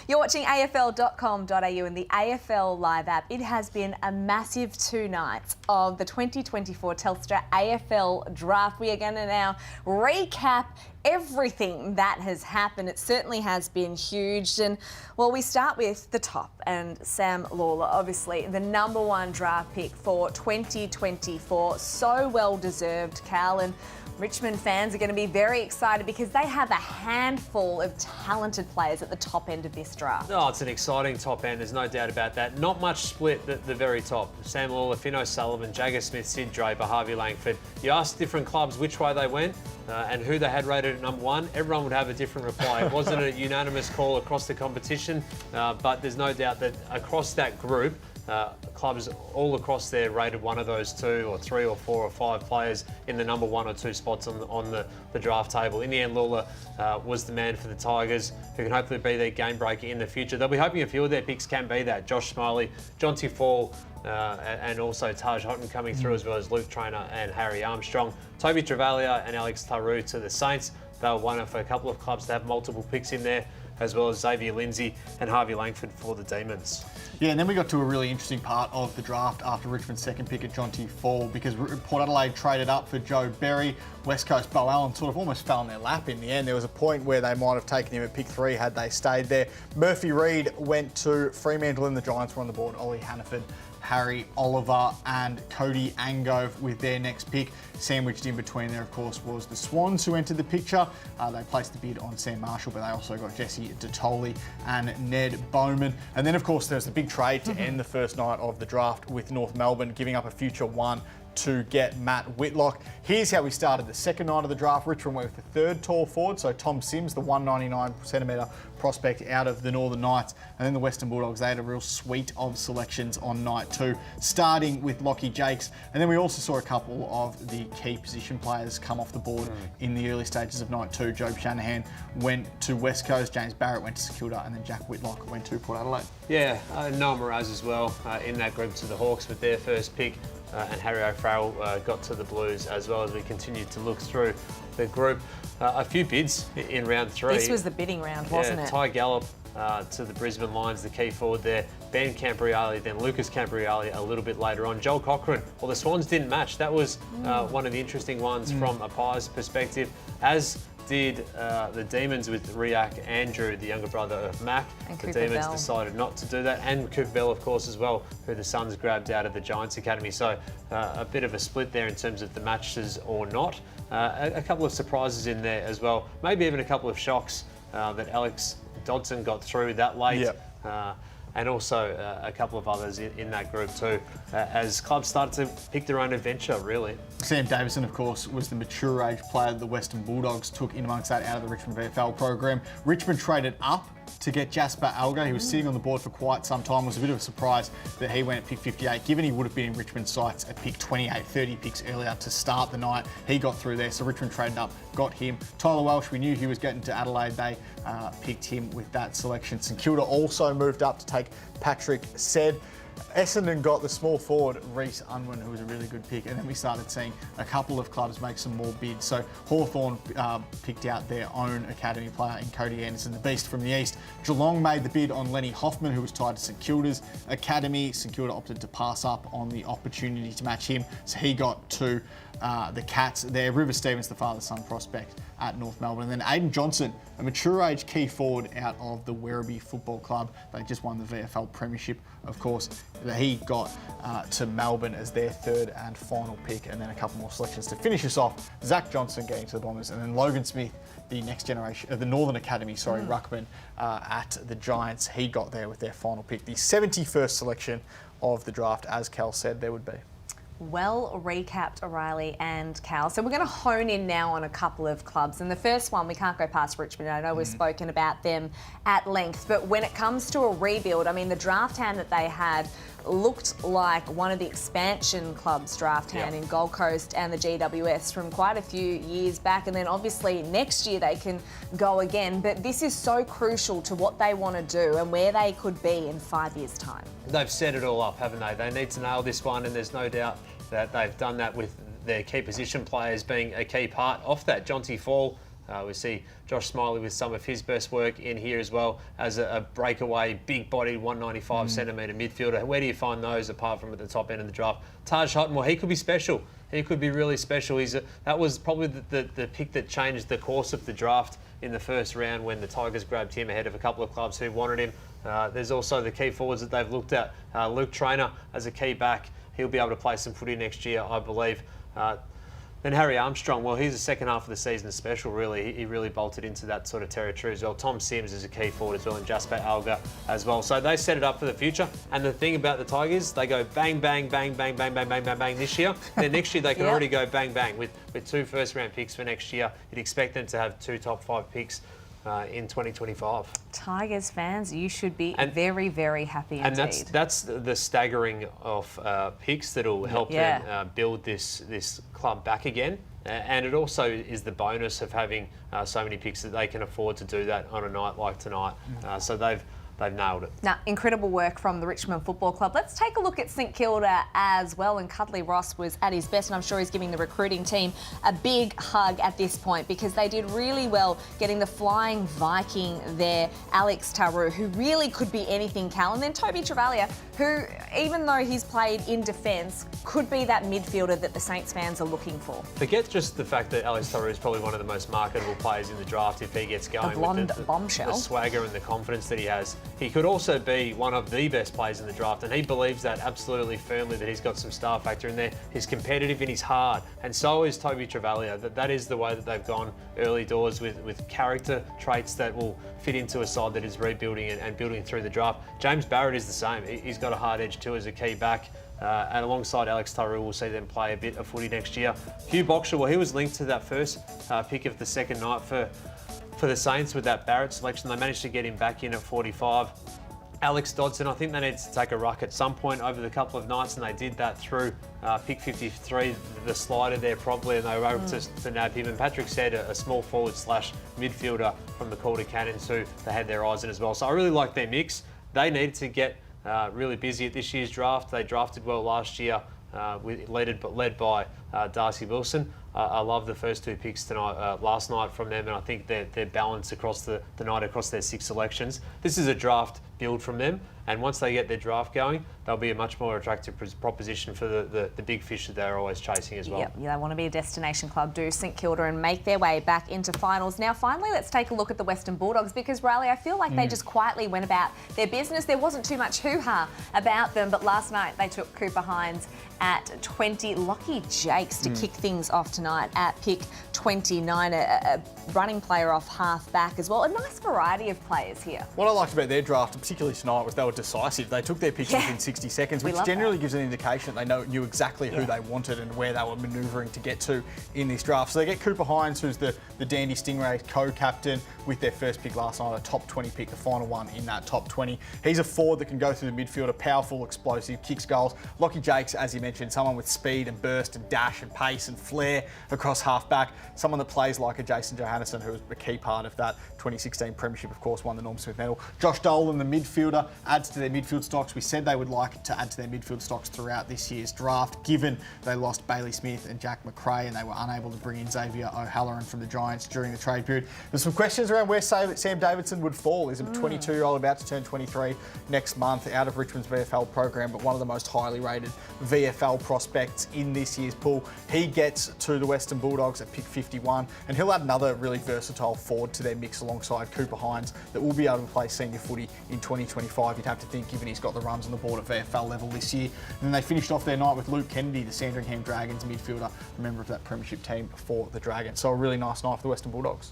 You're watching AFL.com.au and the AFL Live app. It has been a massive 2 nights of the 2024 Telstra AFL Draft. We are going to now recap everything that has happened. It certainly has been huge. And, well, we start with the top. And Sam Lawler, obviously the #1 draft pick for 2024. So well deserved, Cal. And Richmond fans are going to be very excited because they have a handful of talented players at the top end of this draft. Oh, it's an exciting top end, there's no doubt about that. Not much split at the very top. Sam Lawler, Finn O'Sullivan, Jagger Smith, Sid Draper, Harvey Langford. You asked different clubs which way they went and who they had rated at #1, everyone would have a different reply. It wasn't a unanimous call across the competition, but there's no doubt that across that group, clubs all across there rated one of those 2 or 3 or 4 or 5 players in the #1 or 2 spots on the draft table. In the end, Lawler was the man for the Tigers, who can hopefully be their game breaker in the future. They'll be hoping a few of their picks can be that. Josh Smiley, Jonty Fall, and also Taj Houghton coming through, as well as Luke Traynor and Harry Armstrong. Toby Travalia and Alex Taru to the Saints. They were one of a couple of clubs to have multiple picks in there, as well as Xavier Lindsay and Harvey Langford for the Demons. Yeah, and then we got to a really interesting part of the draft after Richmond's second pick at Jonty Fall, because Port Adelaide traded up for Joe Berry. West Coast Bo Allen sort of almost fell in their lap in the end. There was a point where they might have taken him at pick 3 had they stayed there. Murphy Reid went to Fremantle and the Giants were on the board. Ollie Hannaford, Harry Oliver and Cody Angove with their next pick. Sandwiched in between there, of course, was the Swans, who entered the picture. They placed the bid on Sam Marshall, but they also got Jesse Detoli and Ned Bowman. And then, of course, there's the big trade to end the first night of the draft with North Melbourne giving up a future 1 to get Matt Whitlock. Here's how we started the second night of the draft. Richmond went with the third tall forward, so Tom Sims, the 199cm prospect out of the Northern Knights. And then the Western Bulldogs, they had a real suite of selections on night 2, starting with Lockie Jakes. And then we also saw a couple of the key position players come off the board in the early stages of night 2. Jobe Shanahan went to West Coast, James Barrett went to St Kilda, and then Jack Whitlock went to Port Adelaide. Yeah, Noah Miraz as well in that group to the Hawks with their first pick. And Harry O'Farrell got to the Blues as well, as we continued to look through the group. A few bids in round 3. This was the bidding round, wasn't it? Ty Gallop to the Brisbane Lions, the key forward there. Ben Cambriali, then Lucas Cambriali a little bit later on. Joel Cochran, well, the Swans didn't match. That was one of the interesting ones from a Pies perspective, as did the Demons with Riak Andrew, the younger brother of Mac. And the Cooper Demons Bell decided not to do that. And Cooper Bell, of course, as well, who the Suns grabbed out of the Giants Academy. So a bit of a split there in terms of the matches or not. A couple of surprises in there as well. Maybe even a couple of shocks that Alex Dodson got through that late. Yep. And also a couple of others in that group too, as clubs started to pick their own adventure, really. Sam Davison, of course, was the mature age player that the Western Bulldogs took in amongst that out of the Richmond VFL program. Richmond traded up to get Jasper Alger. He was sitting on the board for quite some time. It was a bit of a surprise that he went at pick 58, given he would have been in Richmond's sights at pick 28, 30 picks earlier to start the night. He got through there, so Richmond traded up, got him. Tyler Welsh, we knew he was getting to Adelaide. They picked him with that selection. St Kilda also moved up to take Patrick Said. Essendon got the small forward, Reece Unwin, who was a really good pick, and then we started seeing a couple of clubs make some more bids. So Hawthorn picked out their own academy player in Cody Anderson, the beast from the east. Geelong made the bid on Lenny Hoffman, who was tied to St Kilda's academy. St Kilda opted to pass up on the opportunity to match him, so he got to the Cats there. River Stevens, the father-son prospect at North Melbourne. And then Aidan Johnson, a mature age key forward out of the Werribee Football Club. They just won the VFL Premiership, of course. He got to Melbourne as their third and final pick, and then a couple more selections to finish us off. Zach Johnson getting to the Bombers, and then Logan Smith, the next generation, the Northern Academy, ruckman at the Giants. He got there with their final pick. The 71st selection of the draft, as Cal said there would be. Well recapped, O'Reilly and Cal. So we're going to hone in now on a couple of clubs. And the first one, we can't go past Richmond. I know we've spoken about them at length. But when it comes to a rebuild, I mean, the draft hand that they had looked like one of the expansion clubs' draft hand in Gold Coast and the GWS from quite a few years back. And then obviously next year they can go again. But this is so crucial to what they want to do and where they could be in 5 years' time. They've set it all up, haven't they? They need to nail this one, and there's no doubt that they've done that with their key position players being a key part of that. Jonty Fall, We see Josh Smiley with some of his best work in here as well as a breakaway, big-bodied, 195 centimetre midfielder. Where do you find those apart from at the top end of the draft? Taj Hutton, well, he could be special. He could be really special. That was probably the pick that changed the course of the draft in the first round when the Tigers grabbed him ahead of a couple of clubs who wanted him. There's also the key forwards that they've looked at. Luke Traynor as a key back. He'll be able to play some footy next year, I believe. Then Harry Armstrong, well, he's the second half of the season special, really. He really bolted into that sort of territory as well. Tom Sims is a key forward as well, and Jasper Alga as well. So they set it up for the future. And the thing about the Tigers, they go bang, bang, bang, bang, bang, bang, bang, bang, bang this year. Then next year they can already go bang, bang. With 2 first-round picks for next year, you'd expect them to have 2 top 5 picks in 2025. Tigers fans, you should be very, very happy indeed. And that's the staggering of picks that'll help them build this club back again. And it also is the bonus of having so many picks that they can afford to do that on a night like tonight. So they've nailed it. Now, incredible work from the Richmond Football Club. Let's take a look at St Kilda as well. And Cuddly Ross was at his best, and I'm sure he's giving the recruiting team a big hug at this point because they did really well getting the flying Viking there, Alex Taru, who really could be anything, Cal. And then Toby Travalia, who, even though he's played in defence, could be that midfielder that the Saints fans are looking for. Forget just the fact that Alex Taru is probably one of the most marketable players in the draft if he gets going. The blonde with bombshell. The swagger and the confidence that he has. He could also be one of the best players in the draft, and he believes that absolutely firmly, that he's got some star factor in there. He's competitive and he's hard, and so is Toby Travalia. That is the way that they've gone early doors with character traits that will fit into a side that is rebuilding and building through the draft. James Barrett is the same. He's got a hard edge too as a key back. And alongside Alex Taru, we'll see them play a bit of footy next year. Hugh Boxer, well, he was linked to that first pick of the second night for the Saints with that Barrett selection. They managed to get him back in at 45. Alex Dodson, I think they needed to take a ruck at some point over the couple of nights, and they did that through pick 53, the slider there probably, and they were able to nab him. And Patrick said a small forward / midfielder from the Calder Cannons who they had their eyes on as well. So I really like their mix. They needed to get really busy at this year's draft. They drafted well last year, led by Darcy Wilson. I love the first 2 picks tonight, last night from them, and I think they're balanced across the night across their 6 selections. This is a draft build from them, and once they get their draft going, they'll be a much more attractive proposition for the big fish that they're always chasing as well. Yep, yeah, they want to be a destination club, do St Kilda, and make their way back into finals. Now, finally, let's take a look at the Western Bulldogs because, Riley, I feel like they just quietly went about their business. There wasn't too much hoo-ha about them, but last night they took Cooper Hines at 20. Lockie Jakes to kick things off tonight at pick 29, a running player off half back as well. A nice variety of players here. What I liked about their draft, particularly tonight, was they were decisive. They took their picks within 60 seconds, which generally gives an indication that they knew exactly who they wanted and where they were manoeuvring to get to in this draft. So they get Cooper Hines, who's the Dandy Stingrays co-captain, with their first pick last night, a top 20 pick, the final one in that top 20. He's a forward that can go through the midfield, a powerful, explosive, kicks goals. Lockie Jakes, as you mentioned, someone with speed and burst and dash and pace and flair across half-back. Someone that plays like a Jason Johannesson, who was a key part of that 2016 Premiership, of course, won the Norm Smith medal. Josh Dolan, the midfielder, adds to their midfield stocks. We said they would like to add to their midfield stocks throughout this year's draft, given they lost Bailey Smith and Jack McRae and they were unable to bring in Xavier O'Halloran from the Giants during the trade period. There's some questions around where Sam Davidson would fall. He's a 22-year-old about to turn 23 next month, out of Richmond's VFL program, but one of the most highly rated VFL prospects in this year's pool. He gets to the Western Bulldogs at pick 51, and he'll add another really versatile forward to their mix alongside Cooper Hines that will be able to play senior footy in 2025. You'd have to think, given he's got the runs on the board at VFL level this year. And then they finished off their night with Luke Kennedy, the Sandringham Dragons midfielder, a member of that Premiership team for the Dragons. So a really nice night for the Western Bulldogs.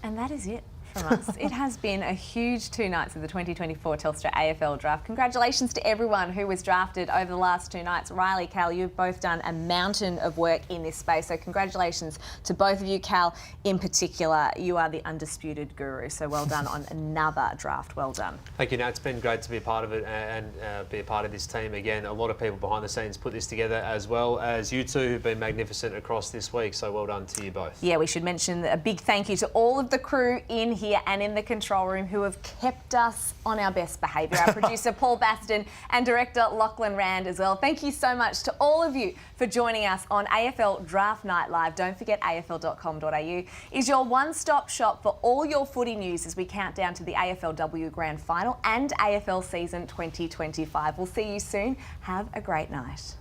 And that is it from us. It has been a huge 2 nights of the 2024 Telstra AFL draft. Congratulations to everyone who was drafted over the last 2 nights. Riley, Cal, you've both done a mountain of work in this space. So congratulations to both of you. Cal, in particular, you are the undisputed guru. So well done on another draft. Well done. Thank you, Nat. It's been great to be a part of it and be a part of this team again. A lot of people behind the scenes put this together, as well as you two who've been magnificent across this week. So well done to you both. Yeah, we should mention a big thank you to all of the crew in here and in the control room who have kept us on our best behaviour. Our producer Paul Baston and director Lachlan Rand as well. Thank you so much to all of you for joining us on AFL Draft Night Live. Don't forget afl.com.au is your one-stop shop for all your footy news as we count down to the AFLW Grand Final and AFL Season 2025. We'll see you soon. Have a great night.